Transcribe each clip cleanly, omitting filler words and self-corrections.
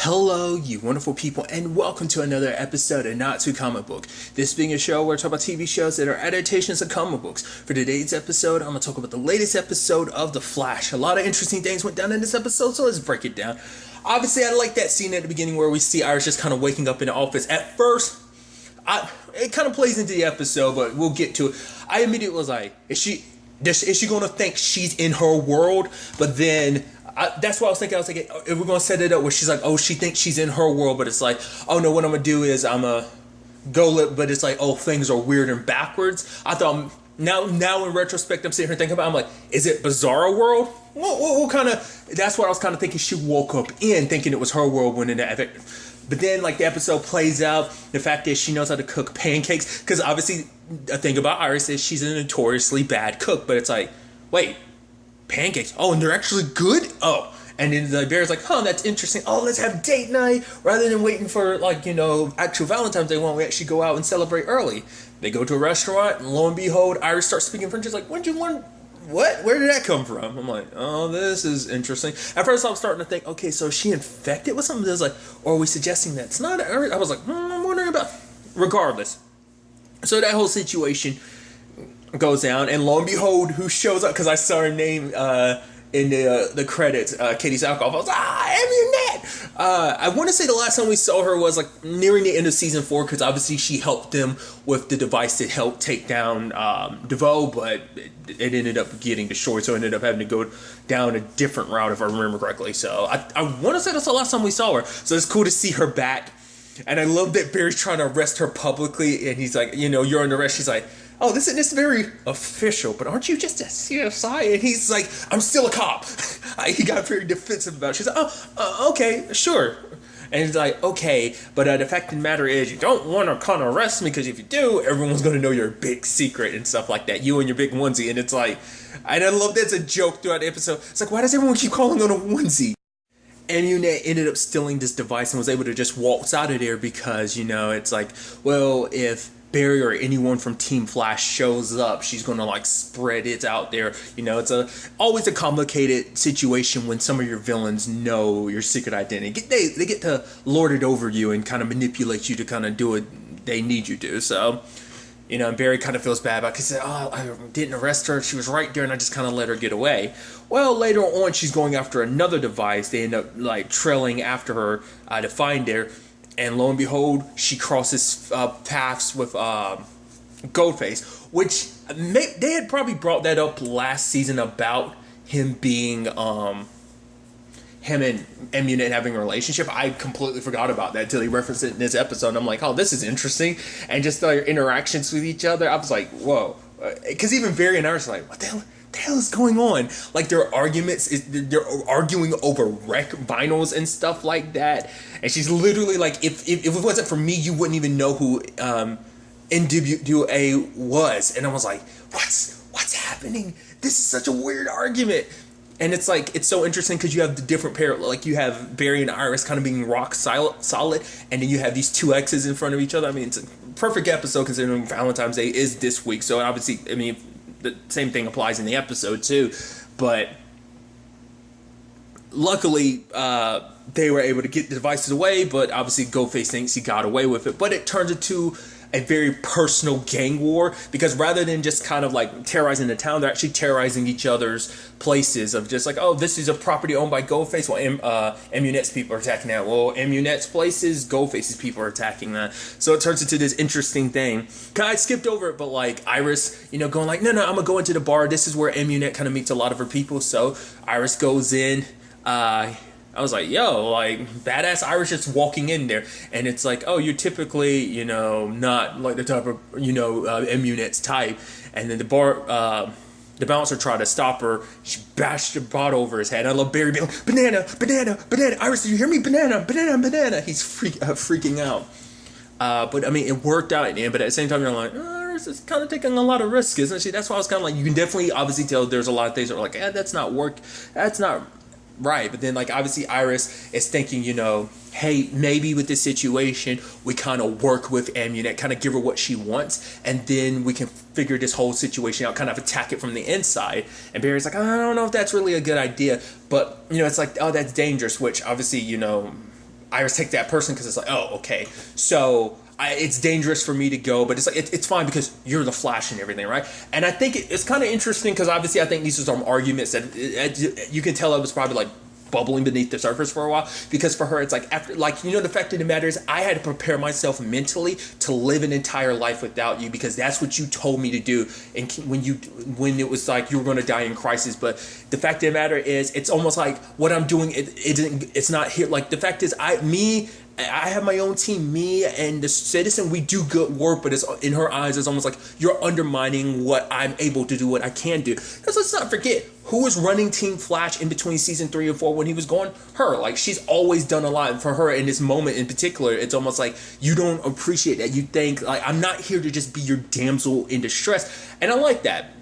Hello, you wonderful people, and welcome to another episode of Not Too Comic Book. This being a show where I talk about TV shows that are adaptations of comic books. For today's episode, I'm going to talk about the latest episode of The Flash. A lot of interesting things went down in this episode, so let's break it down. Obviously, I like that scene at the beginning where we see Iris just kind of waking up in the office. At first, it kind of plays into the episode, but we'll get to it. I immediately was like, is she going to think she's in her world? But then that's what I was thinking. I was thinking, if we're going to set it up where she's like, oh, she thinks she's in her world, but it's like, oh no, what I'm going to do is I'm going to but it's like, oh, things are weird and backwards. I thought, now in retrospect, I'm sitting here thinking about, I'm like, is it Bizarro World? What kind of, that's what I was kind of thinking. She woke up in thinking it was her world when in it. But then, like, the episode plays out, the fact is she knows how to cook pancakes, because obviously the thing about Iris is she's a notoriously bad cook, but it's like, wait, pancakes? Oh, and they're actually good? Oh. And then the bear's like, huh, that's interesting. Oh, let's have date night. Rather than waiting for, like, actual Valentine's Day, why don't we actually go out and celebrate early? They go to a restaurant, and lo and behold, Iris starts speaking French. She's like, when did you learn? What? Where did that come from? I'm like, oh, this is interesting. At first, I was starting to think, okay, so is she infected with something? That's like, or are we suggesting that it's not? I was like, I'm wondering about. Regardless, so that whole situation goes down, and lo and behold, who shows up? Because I saw her name in the credits, Katie Sackhoff. I was like, Amunet! I want to say the last time we saw her was like nearing the end of season 4, because obviously she helped them with the device that helped take down DeVoe, but it ended up getting destroyed, so I ended up having to go down a different route if I remember correctly. So I want to say that's the last time we saw her. So it's cool to see her back. And I love that Barry's trying to arrest her publicly, and he's like, you're under arrest. She's like, oh, this is very official, but aren't you just a CSI? And he's like, I'm still a cop. He got very defensive about it. She's like, okay, sure. And he's like, okay, but the fact of the matter is, you don't want to kind of arrest me, because if you do, everyone's going to know your big secret and stuff like that. You and your big onesie. And it's like, and I love that's a joke throughout the episode. It's like, why does everyone keep calling on a onesie? Amunet ended up stealing this device and was able to just waltz out of there because, it's like, well, if Barry or anyone from Team Flash shows up, she's going to, like, spread it out there. It's always a complicated situation when some of your villains know your secret identity. They get to lord it over you and kind of manipulate you to kind of do what they need you to. So, and Barry kind of feels bad about it because he said, oh, I didn't arrest her. She was right there, and I just kind of let her get away. Well, later on, she's going after another device. They end up, like, trailing after her to find her. And lo and behold, she crosses paths with Goldface, which they had probably brought that up last season about him being... him and Amunet having a relationship. I completely forgot about that until he referenced it in this episode. And I'm like, oh, this is interesting. And just their interactions with each other, I was like, whoa. Because even Barry and Iris are like, what the hell is going on? Like, their arguments, they're arguing over wreck vinyls and stuff like that. And she's literally like, if it wasn't for me, you wouldn't even know who NWA was. And I was like, what's happening? This is such a weird argument. And it's like, it's so interesting because you have the different pair, like you have Barry and Iris kind of being rock solid, and then you have these two exes in front of each other. I mean, it's a perfect episode considering Valentine's Day is this week. So obviously, I mean, the same thing applies in the episode too. But luckily, they were able to get the devices away, but obviously Ghostface thinks he got away with it. But it turns into a very personal gang war, because rather than just kind of like terrorizing the town, they're actually terrorizing each other's places of just like, oh, this is a property owned by Ghostface. Well, Amunet's people are attacking that. Well, Amunet's places, Ghostface's people are attacking that. So it turns into this interesting thing. I skipped over it, but like Iris, going like, no, I'm gonna go into the bar. This is where Amunet kind of meets a lot of her people. So Iris goes in. I was like, yo, like, badass Irish just walking in there. And it's like, oh, you're typically, not like the type of, Amunet's type. And then the bouncer tried to stop her. She bashed the bottle over his head. I love Barry being like, banana. Iris, did you hear me? Banana. He's freaking out. But, I mean, it worked out in the end. But at the same time, you're like, Iris is kind of taking a lot of risks, isn't she? That's why I was kind of like, you can definitely obviously tell there's a lot of things that are like, that's not right. But then, like, obviously Iris is thinking, hey, maybe with this situation, we kind of work with Amunet, kind of give her what she wants, and then we can figure this whole situation out, kind of attack it from the inside. And Barry's like, I don't know if that's really a good idea. But, it's like, oh, that's dangerous, which obviously, Iris take that person because it's like, oh, okay, so it's dangerous for me to go, but it's like it's fine because you're the Flash and everything, right? And I think it's kind of interesting because obviously I think these are some arguments that you can tell it was probably like bubbling beneath the surface for a while, because for her it's like, after, like, you know, the fact of the matter is I had to prepare myself mentally to live an entire life without you, because that's what you told me to do, and when it was like you were going to die in crisis. But the fact of the matter is it's almost like what I'm doing, it's not here. Like the fact is I have my own team. Me and the Citizen, we do good work, but it's in her eyes, it's almost like you're undermining what I'm able to do, what I can do. Because let's not forget, who was running Team Flash in between season 3 and 4 when he was going? Her. Like, she's always done a lot. And for her in this moment in particular, it's almost like you don't appreciate that. You think, like, I'm not here to just be your damsel in distress. And I like that.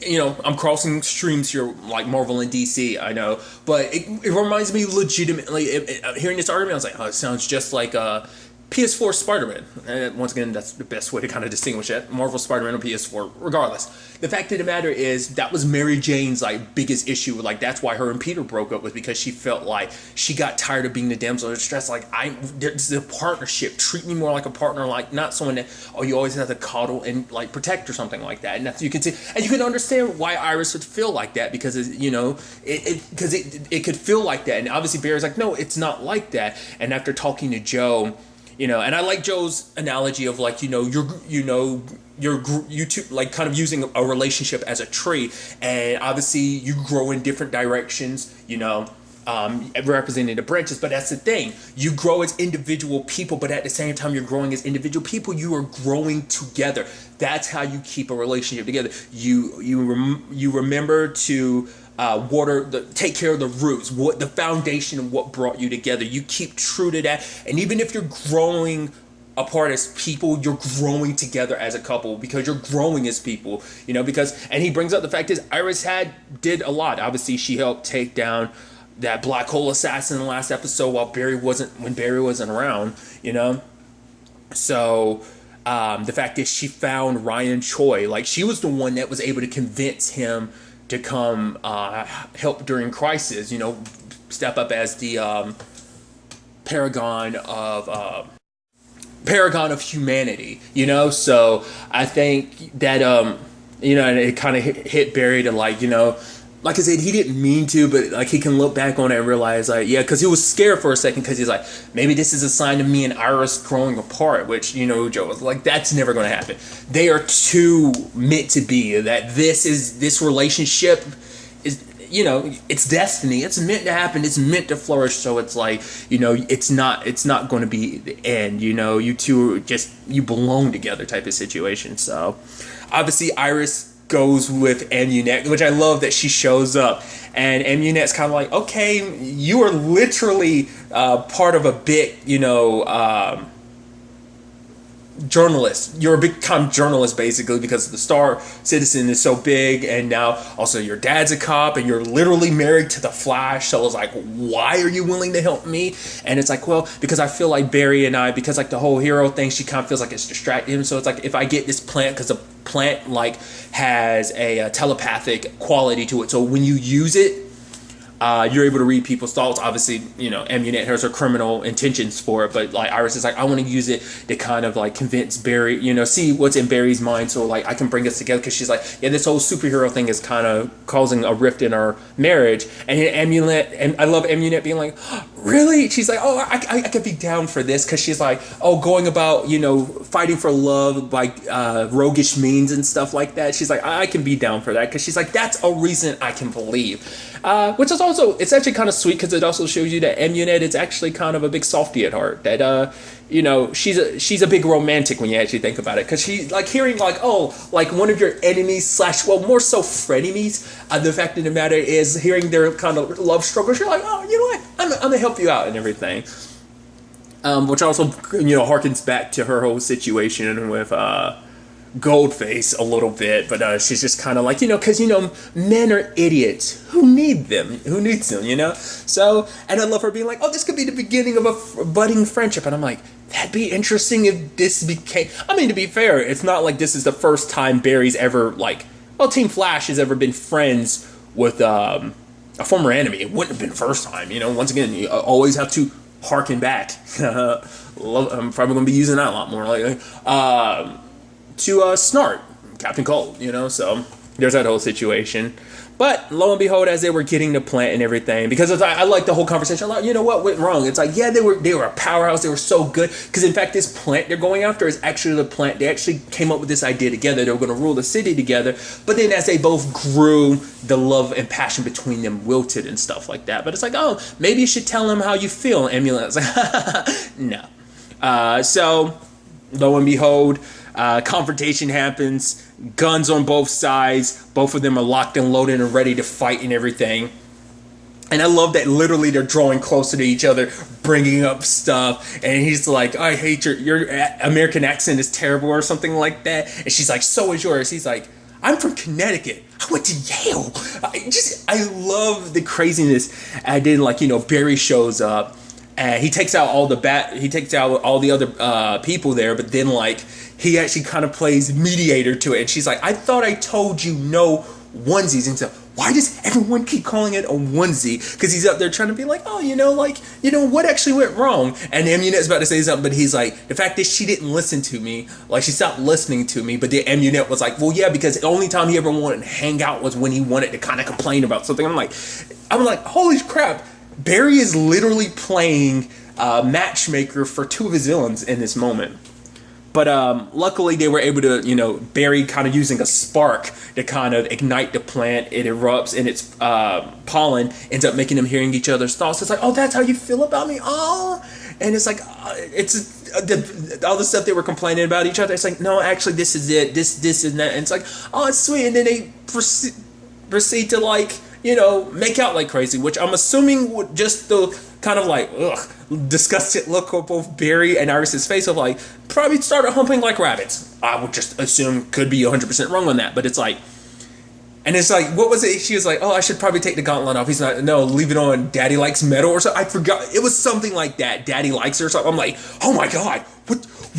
You know, I'm crossing streams here like Marvel and DC, I know, but it reminds me legitimately, hearing this argument, I was like, oh, it sounds just like PS4 Spider-Man. And once again, that's the best way to kind of distinguish it. Marvel Spider-Man or PS4, regardless. The fact of the matter is that was Mary Jane's like biggest issue. Like, that's why her and Peter broke up, was because she felt like she got tired of being the damsel in distress. Like, this is a partnership. Treat me more like a partner, like not someone that, oh, you always have to coddle and like protect or something like that. And that's, you can see, and you can understand why Iris would feel like that, because you know, it could feel like that. And obviously Barry's like, no, it's not like that. And after talking to Joe, you know, and I like Joe's analogy of like, you two, like, kind of using a relationship as a tree, and obviously you grow in different directions, you know, representing the branches. But that's the thing, you grow as individual people, but at the same time you're growing as individual people, you are growing together. That's how you keep a relationship together. You remember to take care of the roots, what the foundation of what brought you together. You keep true to that, and even if you're growing apart as people, you're growing together as a couple, because you're growing as people, you know. Because, and he brings up the fact is Iris did a lot. Obviously she helped take down that black hole assassin in the last episode when Barry wasn't around, you know. So the fact is she found Ryan Choi. Like, she was the one that was able to convince him to come help during crisis, you know, step up as the paragon of humanity, you know. So I think that you know, and it kind of hit Barry to, like, you know, like I said, he didn't mean to, but like he can look back on it and realize, like, yeah, because he was scared for a second, because he's like, maybe this is a sign of me and Iris growing apart, which, you know, Joe was like, that's never going to happen. They are too meant to be. That this relationship is, you know, it's destiny. It's meant to happen. It's meant to flourish. So it's like, you know, it's not going to be the end. You know, you two you belong together type of situation. So obviously Iris goes with Amunet, which I love that she shows up, and Amunet's kind of like, okay, you are literally part of a big, you know, journalist. You're a big time journalist, basically, because the Star Citizen is so big, and now also your dad's a cop, and you're literally married to the Flash. So it's like, why are you willing to help me? And it's like, well, because I feel like Barry and I, because like the whole hero thing, she kind of feels like it's distracting him. So it's like, if I get this plant, because the plant like has a telepathic quality to it, so when you use it, you're able to read people's thoughts. Obviously, you know, Amunet has her criminal intentions for it, but like Iris is like, I want to use it to kind of like convince Barry, you know, see what's in Barry's mind, so like I can bring us together, because she's like, yeah, this whole superhero thing is kind of causing a rift in our marriage. And Amunet, and I love Amunet being like, oh, really? She's like, oh, I could be down for this, because she's like, oh, going about, you know, fighting for love by roguish means and stuff like that. She's like, I can be down for that, because she's like, that's a reason I can believe. Which is also, it's actually kind of sweet, because it also shows you that Amunet is actually kind of a big softie at heart. That you know, she's a big romantic when you actually think about it, because she, like, hearing like, oh, like one of your enemies / well, more so frenemies. The fact of the matter is, hearing their kind of love struggles, you're like, oh, you know what, I'm gonna help you out and everything. Which also, you know, harkens back to her whole situation with Goldface a little bit, but she's just kind of like, you know, because, you know, men are idiots. Who needs them, you know? So, and I love her being like, oh, this could be the beginning of a budding friendship. And I'm like, that'd be interesting if this became, I mean, to be fair, it's not like this is the first time Barry's ever, like, well, Team Flash has ever been friends with a former enemy. It wouldn't have been the first time, you know? Once again, you always have to harken back. I'm probably going to be using that a lot more lately. To Snart, Captain Cold, so there's that whole situation. But lo and behold, as they were getting the plant and everything, because I like the whole conversation. Like, what went wrong? It's like, yeah, they were a powerhouse. They were so good. Because in fact, this plant they're going after is actually the plant. They actually came up with this idea together. They were going to rule the city together. But then as they both grew, the love and passion between them wilted and stuff like that. But it's like, oh, maybe you should tell them how you feel. And Amulet's like, no. So lo and behold, confrontation happens. Guns on both sides. Both of them are locked and loaded and ready to fight and everything. And I love that literally they're drawing closer to each other, bringing up stuff. And he's like, I hate your American accent is terrible or something like that. And she's like, so is yours. He's like, I'm from Connecticut. I went to Yale. I love the craziness. I did Barry shows up. He takes out all the other people there, but then he actually kind of plays mediator to it. And she's like, I thought I told you no onesies. And so why does everyone keep calling it a onesie? Because he's up there trying to be like, oh, what actually went wrong? And Amunet's about to say something, but he's like, the fact is she didn't listen to me. She stopped listening to me. But the Amunet was like, well, yeah, because the only time he ever wanted to hang out was when he wanted to kind of complain about something. I'm like, holy crap. Barry is literally playing matchmaker for two of his villains in this moment. But luckily they were able to, Barry kind of using a spark to kind of ignite the plant. It erupts and its pollen ends up making them hearing each other's thoughts. It's like, oh, that's how you feel about me? Oh, and it's like, all the stuff they were complaining about each other. It's like, no, actually, this is it. This and that. And it's like, oh, it's sweet. And then they proceed to make out like crazy, which I'm assuming would just the kind of disgusted look of both Barry and Iris's face of probably started humping like rabbits. I would just assume, could be 100% wrong on that, but it's what was it? She was like, oh, I should probably take the gauntlet off. He's like, no, leave it on. Daddy likes metal or something. I forgot. It was something like that. Daddy likes her or something. I'm like, oh my God,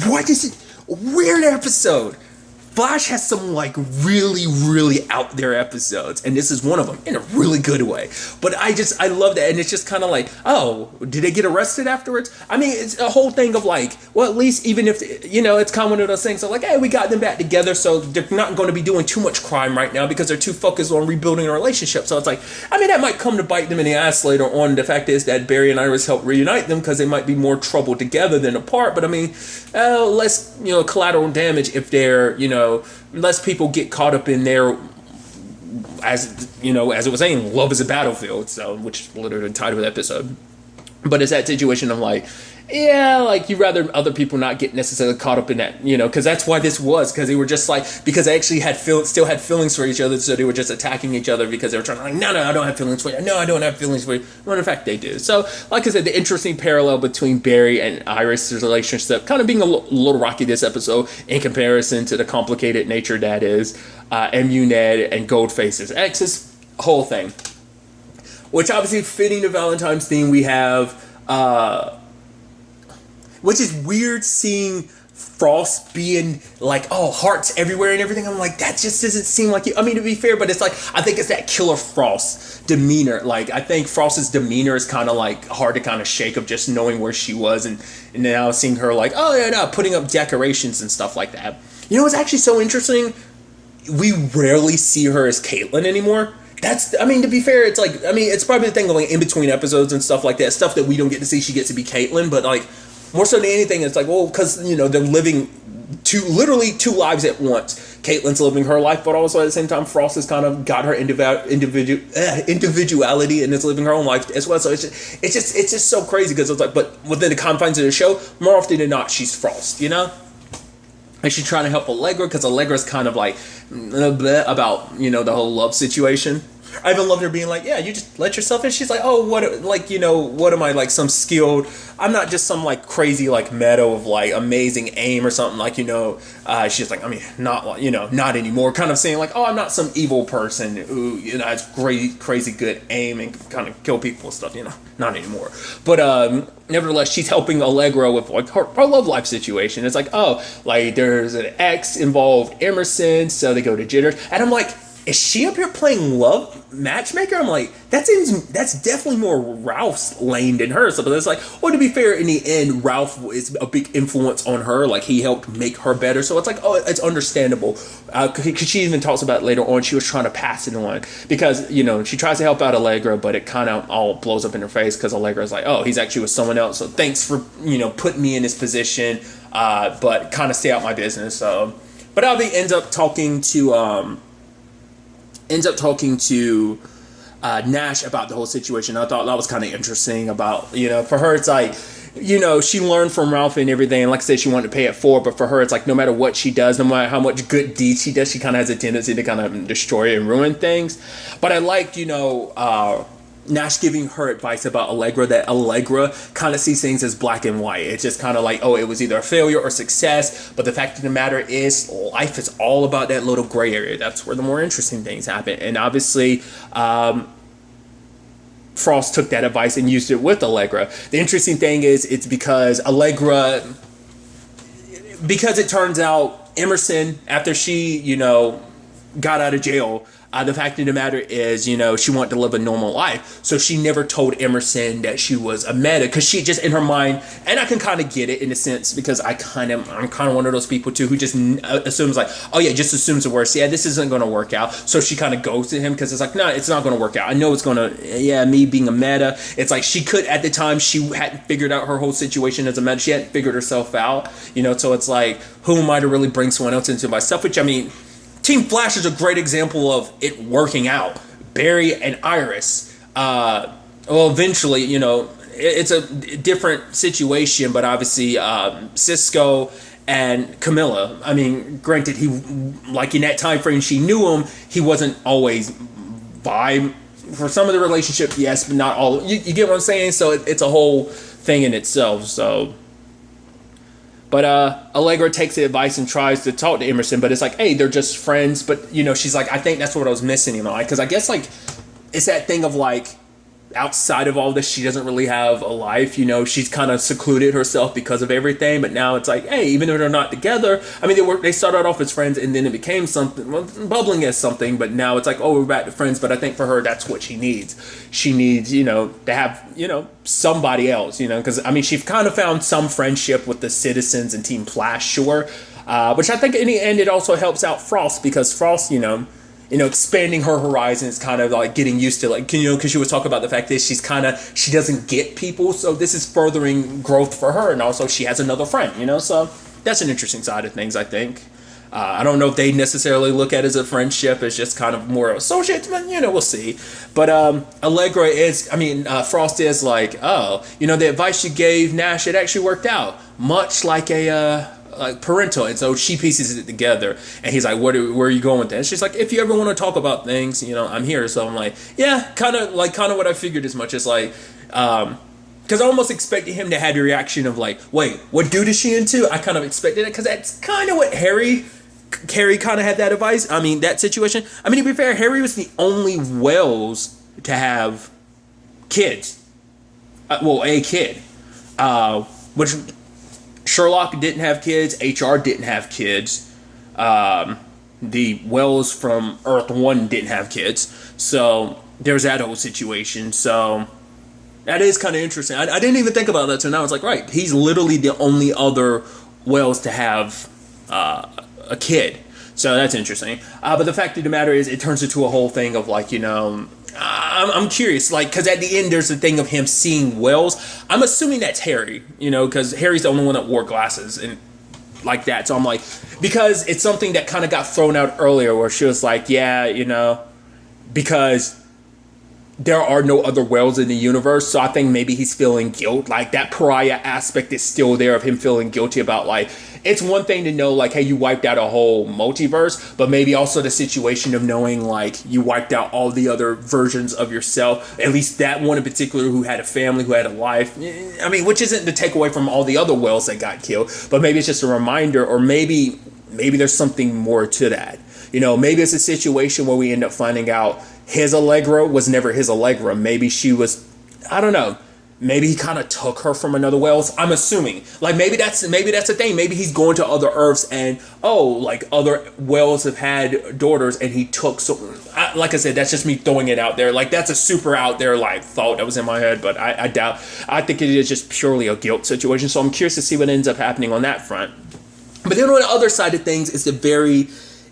what is it? Weird episode. Flash has some really, really out there episodes, and this is one of them in a really good way. But I love that, and it's just kind of oh, did they get arrested afterwards? I mean, it's a whole thing of well, at least even if it's kind of one of those things of hey, we got them back together, so they're not going to be doing too much crime right now because they're too focused on rebuilding a relationship. So it's that might come to bite them in the ass later on. The fact is that Barry and Iris helped reunite them because they might be more trouble together than apart. But I mean, less collateral damage if they're less people get caught up in their, as it was saying, love is a battlefield, so which is literally the title of the episode. But it's that situation of you'd rather other people not get necessarily caught up in that, because that's why this was, because they were just because they actually still had feelings for each other, so they were just attacking each other because they were trying to no, I don't have feelings for you. No, I don't have feelings for you. When in fact they do. So, like I said, the interesting parallel between Barry and Iris' relationship kind of being a little rocky this episode in comparison to the complicated nature that is Amunet and Goldface's ex's whole thing. Which obviously fitting the Valentine's theme, we have which is weird seeing Frost being hearts everywhere and everything. I'm that just doesn't seem like you. I mean, to be fair, but it's I think it's that Killer Frost demeanor. I think Frost's demeanor is kind of hard to kind of shake of just knowing where she was and now seeing her oh yeah, no, putting up decorations and stuff like that. It's actually so interesting. We rarely see her as Caitlin anymore. To be fair, it's it's probably the thing in between episodes and stuff like that. Stuff that we don't get to see, she gets to be Caitlin, but more so than anything, it's because they're living literally two lives at once. Caitlin's living her life, but also at the same time, Frost has kind of got her individuality and is living her own life as well. So it's just so crazy because it's but within the confines of the show, more often than not, she's Frost, And she's trying to help Allegra because Allegra's kind of about the whole love situation. I even loved her being yeah, you just let yourself in. She's oh, what am I, some skilled, I'm not just some crazy meta of amazing aim or something she's not anymore, kind of saying oh, I'm not some evil person who has great crazy good aim and kind of kill people and stuff, not anymore. But nevertheless, she's helping Allegra with her love life situation. It's there's an ex involved, Emerson, so they go to Jitters, and I'm is she up here playing love matchmaker? I'm like, that's definitely more Ralph's lane than hers. So, but it's like, well, to be fair, in the end, Ralph is a big influence on her. Like, he helped make her better. So it's like, oh, it's understandable. Because she even talks about it later on, she was trying to pass it on. Because, you know, she tries to help out Allegra, but it kind of all blows up in her face because Allegra's like, oh, he's actually with someone else. So thanks for, you know, putting me in this position, but kind of stay out my business. So, but Albie ends up talking to Nash about the whole situation. I thought that was kind of interesting about, you know, for her, it's like, you know, she learned from Ralph and everything. And like I said, she wanted to pay it forward. But for her, it's like, no matter what she does, no matter how much good deeds she does, she kind of has a tendency to kind of destroy and ruin things. But I liked, you know, Nash giving her advice about Allegra, that Allegra kind of sees things as black and white. It's just kind of like, oh, it was either a failure or success. But the fact of the matter is, life is all about that little gray area. That's where the more interesting things happen. And obviously, Frost took that advice and used it with Allegra. The interesting thing is, it's because it turns out Emerson, after she, you know, got out of jail, the fact of the matter is, you know, she wanted to live a normal life. So she never told Emerson that she was a meta, because she just, in her mind, and I can kind of get it in a sense, because I'm kind of one of those people too, who just assumes like, oh yeah, just assumes the worst. Yeah, this isn't going to work out. So she kind of goes to him because it's like, no, it's not going to work out. I know it's going to, yeah, me being a meta. It's like she could, at the time, she hadn't figured out her whole situation as a meta. She hadn't figured herself out, you know, so it's like, who am I to really bring someone else into myself? Which, I mean, Team Flash is a great example of it working out. Barry and Iris, well, eventually, you know, it's a different situation, but obviously Cisco and Camilla, I mean, granted, he, like in that time frame she knew him, he wasn't always vibe. For some of the relationship, yes, but not all. You get what I'm saying? So it's a whole thing in itself, so... But Allegra takes the advice and tries to talk to Emerson, but it's like, hey, they're just friends. But, you know, she's like, I think that's what I was missing, you know, because I guess, like, it's that thing of, like, outside of all this, she doesn't really have a life, you know, she's kind of secluded herself because of everything. But now it's like, hey, even though they're not together, I mean, they started off as friends and then it became something, well, bubbling as something, but now it's like, oh, we're back to friends. But I think for her, that's what she needs. She needs, you know, to have, you know, somebody else, you know, because I mean, she kind of found some friendship with the Citizens and Team Flash, sure, which I think in the end, it also helps out Frost, because Frost, you know, expanding her horizons, kind of like getting used to, like, you know, because she was talking about the fact that she doesn't get people. So this is furthering growth for her. And also she has another friend, you know, so that's an interesting side of things, I think. I don't know if they necessarily look at it as a friendship. It's just kind of more associates, but, you know, we'll see. But Allegra is, Frost is like, oh, you know, the advice you gave Nash, it actually worked out. Much like like parental. And so she pieces it together, and he's like, where are you going with that? And she's like, if you ever want to talk about things, you know, I'm here. So I'm like, yeah, kind of what I figured as much. As like, because I almost expected him to have the reaction of like, wait, what dude is she into? I kind of expected it, because that's kind of what Harry kind of had that advice. I mean, that situation. I mean, to be fair, Harry was the only Wells to have kids. A kid. Which Sherlock didn't have kids. HR didn't have kids. The Wells from Earth 1 didn't have kids. So there's that whole situation. So that is kind of interesting. I didn't even think about that till now. It's like, right, he's literally the only other Wells to have a kid. So that's interesting. But the fact of the matter is, it turns into a whole thing of like, you know, I'm curious, like, because at the end there's the thing of him seeing Wells. I'm assuming that's Harry, you know, because Harry's the only one that wore glasses and like that. So I'm like, because it's something that kind of got thrown out earlier where she was like, yeah, you know, because there are no other Wells in the universe. So I think maybe he's feeling guilt. Like that pariah aspect is still there of him feeling guilty about like, it's one thing to know like, hey, you wiped out a whole multiverse, but maybe also the situation of knowing like you wiped out all the other versions of yourself, at least that one in particular who had a family, who had a life. I mean, which isn't to take away from all the other Wells that got killed, but maybe it's just a reminder, or maybe there's something more to that. You know, maybe it's a situation where we end up finding out his Allegra was never his Allegra. Maybe she was, I don't know. maybe he kind of took her from another Wales. I'm assuming, like, maybe that's the thing. Maybe he's going to other Earths, and like other Whales have had daughters, and he took. So, like I said, that's just me throwing it out there. Like, that's a super out there like thought that was in my head, but I doubt. I think it is just purely a guilt situation. So I'm curious to see what ends up happening on that front. But then on the other side of things is the very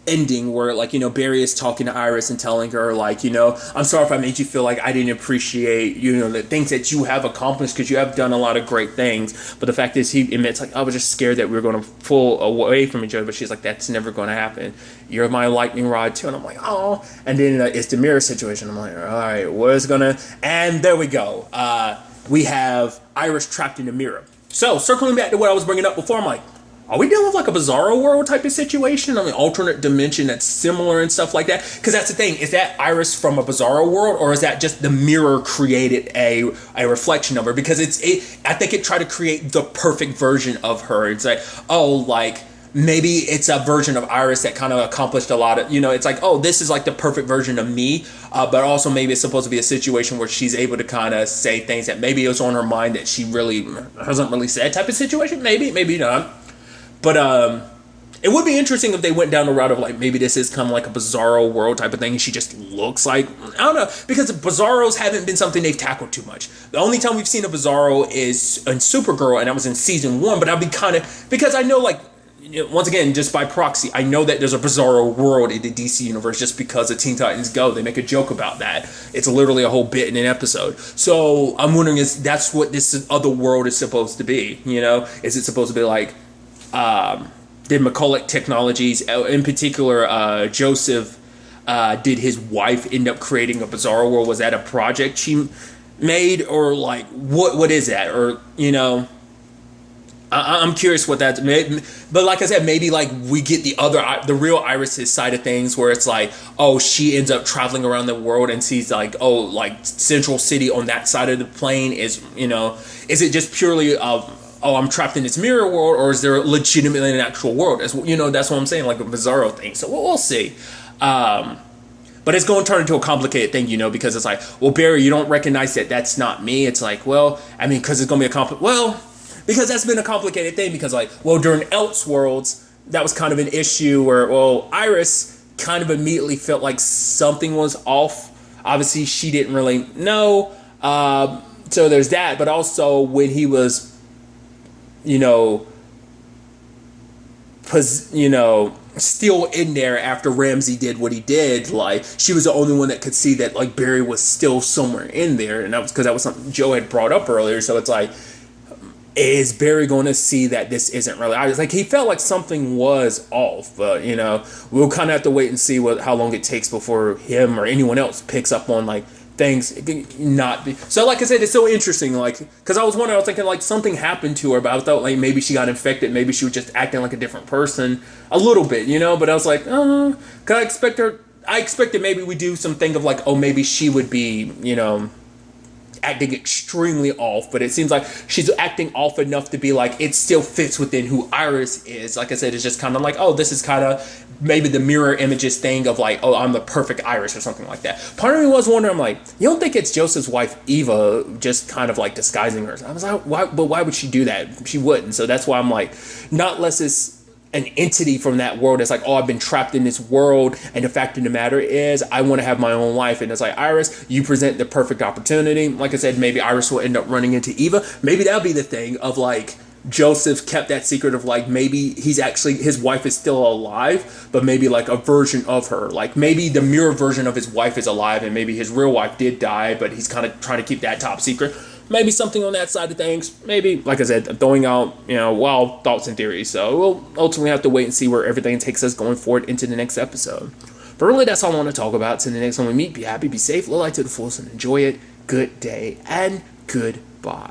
ending where, like, Barry is talking to Iris and telling her, like, I'm sorry if I made you feel like I didn't appreciate, the things that you have accomplished, because you have done a lot of great things. But the fact is, he admits, like, I was just scared that we were going to pull away from each other. But she's like, that's never going to happen. You're my lightning rod too. And I'm like, oh. And then it's the mirror situation. I'm like, all right, what's gonna? And there we go. We have Iris trapped in the mirror. So circling back to what I was bringing up before, I'm like, are we dealing with like a Bizarro world type of situation? I mean, alternate dimension that's similar and stuff like that? Because that's the thing. Is that Iris from a Bizarro world, or is that just the mirror created a reflection of her? Because I think it tried to create the perfect version of her. It's like, oh, like, maybe it's a version of Iris that kind of accomplished a lot of, it's like, oh, this is like the perfect version of me. But also maybe it's supposed to be a situation where she's able to kind of say things that maybe it was on her mind that she really hasn't really said type of situation. Maybe not. But it would be interesting if they went down the route of, like, maybe this is kind of like a Bizarro world type of thing, and she just looks like, I don't know, because Bizarros haven't been something they've tackled too much. The only time we've seen a Bizarro is in Supergirl, and that was in season 1, but I'd be kind of, because I know, like, once again, just by proxy, I know that there's a Bizarro world in the DC universe just because of Teen Titans Go. They make a joke about that. It's literally a whole bit in an episode. So I'm wondering, is that's what this other world is supposed to be? Is it supposed to be like, did McCulloch Technologies, in particular, Joseph, did his wife end up creating a Bizarro world? Was that a project she made, or like what is that? Or I'm curious what that. But like I said, maybe like we get the real Iris's side of things, where it's like, oh, she ends up traveling around the world and sees like, oh, like Central City on that side of the plane is is it just purely oh, I'm trapped in this mirror world, or is there legitimately an actual world? That's what I'm saying, like a Bizarro thing. So we'll see. But it's going to turn into a complicated thing, because it's like, well, Barry, you don't recognize that that's not me. It's like, well, I mean, because it's going to be because that's been a complicated thing, because like, well, during Elseworlds, that was kind of an issue where, well, Iris kind of immediately felt like something was off. Obviously, she didn't really know. So there's that. But also when he was, still in there after Ramsey did what he did, like, she was the only one that could see that, like, Barry was still somewhere in there, and that was because that was something Joe had brought up earlier. So it's like, is Barry going to see that this isn't really? I was like, he felt like something was off, but we'll kind of have to wait and see how long it takes before him or anyone else picks up on like things. It can not be so. Like I said, it's so interesting. Like, because I was thinking like something happened to her, but I thought like maybe she got infected, maybe she was just acting like a different person a little bit, But I was like, cause I expected maybe we do something of like, oh, maybe she would be, acting extremely off, but it seems like she's acting off enough to be like it still fits within who Iris is. Like I said, it's just kind of like, oh, this is kind of maybe the mirror images thing of like, oh, I'm the perfect Iris or something like that. Part of me was wondering, I'm like, you don't think it's Joseph's wife Eva just kind of like disguising her? I was like, why would she do that? She wouldn't. So that's why I'm like, not unless it's an entity from that world that's like, oh, I've been trapped in this world, and the fact of the matter is I want to have my own life. And it's like, Iris, you present the perfect opportunity. Like I said, maybe Iris will end up running into Eva. Maybe that'll be the thing of like, Joseph kept that secret of like, maybe his wife is still alive, but maybe like a version of her. Like maybe the mirror version of his wife is alive, and maybe his real wife did die, but he's kind of trying to keep that top secret. Maybe something on that side of things. Maybe, like I said, throwing out, wild thoughts and theories. So we'll ultimately have to wait and see where everything takes us going forward into the next episode. But really, that's all I want to talk about. So the next time we meet, be happy, be safe, live life to the fullest, and enjoy it. Good day and goodbye.